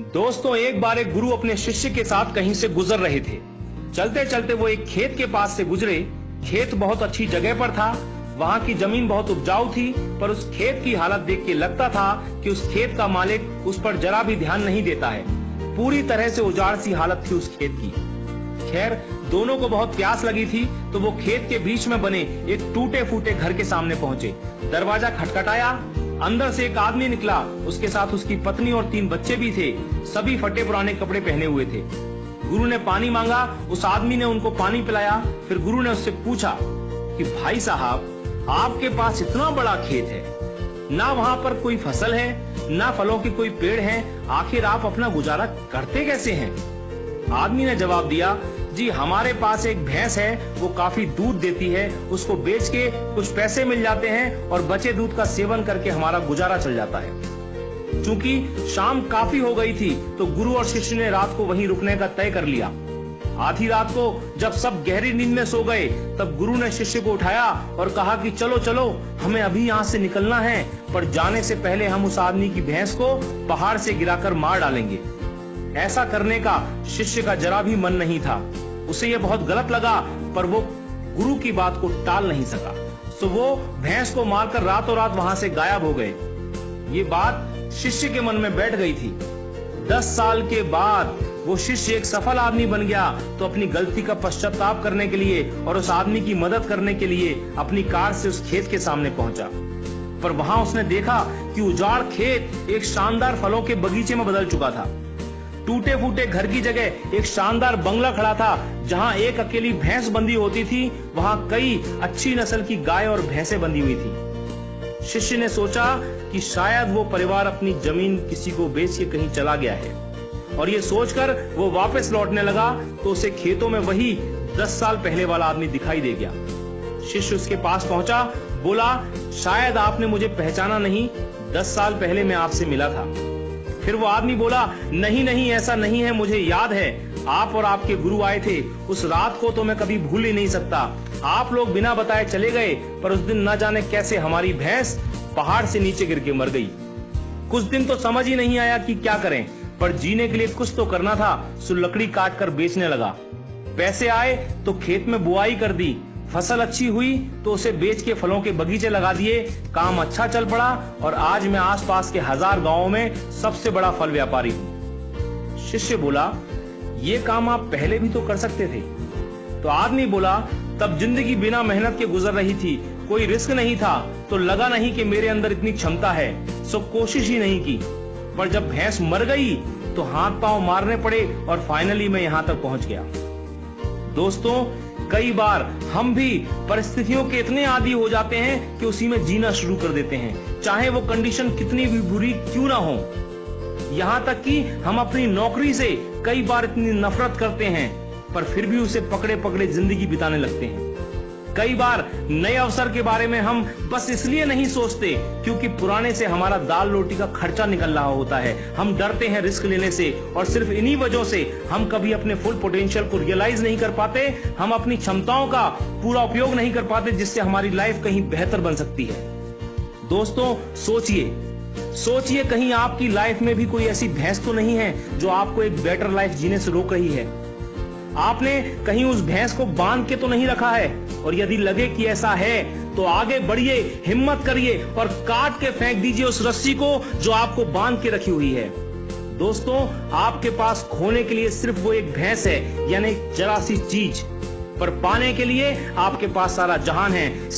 दोस्तों, एक बार एक गुरु अपने शिष्य के साथ कहीं से गुजर रहे थे। चलते चलते वो एक खेत के पास से गुजरे। खेत बहुत अच्छी जगह पर था। वहां की जमीन बहुत उपजाऊ थी, पर उस खेत की हालत देख के लगता था कि उस खेत का मालिक उस पर जरा भी ध्यान नहीं देता है। पूरी तरह से उजाड़ सी हालत थी उस खेत की। खैर, दोनों को बहुत प्यास लगी थी, तो वो खेत के बीच में बने एक टूटे फूटे घर के सामने पहुंचे। दरवाजा खटखटाया। अंदर से एक आदमी निकला। उसके साथ उसकी पत्नी और 3 बच्चे भी थे। सभी फटे पुराने कपड़े पहने हुए थे। गुरु ने पानी मांगा। उस आदमी ने उनको पानी पिलाया। फिर गुरु ने उससे पूछा कि भाई साहब, आपके पास इतना बड़ा खेत है, ना वहां पर कोई फसल है, ना फलों के कोई पेड़ हैं, आखिर आप अपना गुजारा करते कैसे हैं? आदमी ने जवाब दिया, जी हमारे पास एक भैंस है, वो काफी दूध देती है, उसको बेच के कुछ पैसे मिल जाते हैं और बचे दूध का सेवन करके हमारा गुजारा चल जाता है। चूंकि शाम काफी हो गई थी, तो गुरु और शिष्य ने रात को वहीं रुकने का तय कर लिया। आधी रात को जब सब गहरी नींद में सो गए, तब गुरु ने शिष्य को उठाया और कहा कि चलो चलो, हमें अभी यहाँ से निकलना है, पर जाने से पहले हम उस आदमी की भैंस को पहाड़ से गिराकर मार डालेंगे। ऐसा करने का शिष्य का जरा भी मन नहीं था। उसे यह बहुत गलत लगा, पर वो गुरु की बात को टाल नहीं सका। तो वो भैंस को मारकर रातों रात वहां से गायब हो गए। ये बात शिष्य के मन में बैठ गई थी। 10 साल के बाद वो शिष्य एक सफल आदमी बन गया, तो अपनी गलती का पश्चाताप करने के लिए और उस आदमी की मदद करने के लिए अपनी कार से उस खेत के सामने पहुंचा। पर वहां उसने देखा कि उजाड़ खेत एक शानदार फलों के बगीचे में बदल चुका था। टूटे फूटे घर की जगह एक शानदार बंगला खड़ा था। जहां एक अकेली भैंस बंधी होती थी, वहां कई अच्छी नस्ल की गाय और भैंसें बंधी हुई थी। शिष्य ने सोचा कि शायद वो परिवार अपनी जमीन किसी को बेच के कहीं चला गया है, और ये सोचकर वो वापस लौटने लगा, तो उसे खेतों में वही 10 साल पहले वाला आदमी दिखाई दे गया। शिष्य उसके पास पहुंचा, बोला, शायद आपने मुझे पहचाना नहीं, 10 साल पहले मैं आपसे मिला था। फिर वो आदमी बोला, नहीं नहीं, ऐसा नहीं है, मुझे याद है, आप और आपके गुरु आए थे। उस रात को तो मैं कभी भूल ही नहीं सकता। आप लोग बिना बताए चले गए, पर उस दिन न जाने कैसे हमारी भैंस पहाड़ से नीचे गिर के मर गई। कुछ दिन तो समझ ही नहीं आया कि क्या करें, पर जीने के लिए कुछ तो करना था, सो लकड़ी काट कर बेचने लगा। पैसे आए तो खेत में बुआई कर दी। फसल अच्छी हुई तो उसे बेच के फलों के बगीचे लगा दिए। काम अच्छा चल पड़ा और आज मैं आसपास के 1000 गांवों में सबसे बड़ा फल व्यापारी हूं। शिष्य बोला, ये काम आप पहले भी तो कर सकते थे। तो आदमी बोला, तब जिंदगी बिना मेहनत के गुजर रही थी, कोई रिस्क नहीं था, तो लगा नहीं कि मेरे अंदर इतनी क्षमता है, सो कोशिश ही नहीं की। पर जब भैंस मर गई तो हाथ पांव मारने पड़े और फाइनली मैं यहां तक पहुंच गया। दोस्तों, कई बार हम भी परिस्थितियों के इतने आदी हो जाते हैं कि उसी में जीना शुरू कर देते हैं, चाहे वो कंडीशन कितनी भी बुरी क्यों ना हो। यहां तक कि हम अपनी नौकरी से कई बार इतनी नफरत करते हैं, पर फिर भी उसे पकड़े पकड़े जिंदगी बिताने लगते हैं। कई बार नए अवसर के बारे में हम बस इसलिए नहीं सोचते क्योंकि पुराने से हमारा दाल रोटी का खर्चा निकल रहा होता है। हम डरते हैं रिस्क लेने से, और सिर्फ इन्हीं वजहों से हम कभी अपने फुल पोटेंशियल को रियलाइज नहीं कर पाते। हम अपनी क्षमताओं का पूरा उपयोग नहीं कर पाते, जिससे हमारी लाइफ कहीं बेहतर बन सकती है। दोस्तों, सोचिए कहीं आपकी लाइफ में भी कोई ऐसी भैंस तो नहीं है जो आपको एक बेटर लाइफ जीने से रोक रही है। आपने कहीं उस भैंस को बांध के तो नहीं रखा है, और यदि लगे कि ऐसा है तो आगे बढ़िए, हिम्मत करिए और काट के फेंक दीजिए उस रस्सी को जो आपको बांध के रखी हुई है। दोस्तों, आपके पास खोने के लिए सिर्फ वो एक भैंस है, यानी जरा सी चीज, पर पाने के लिए आपके पास सारा जहान है।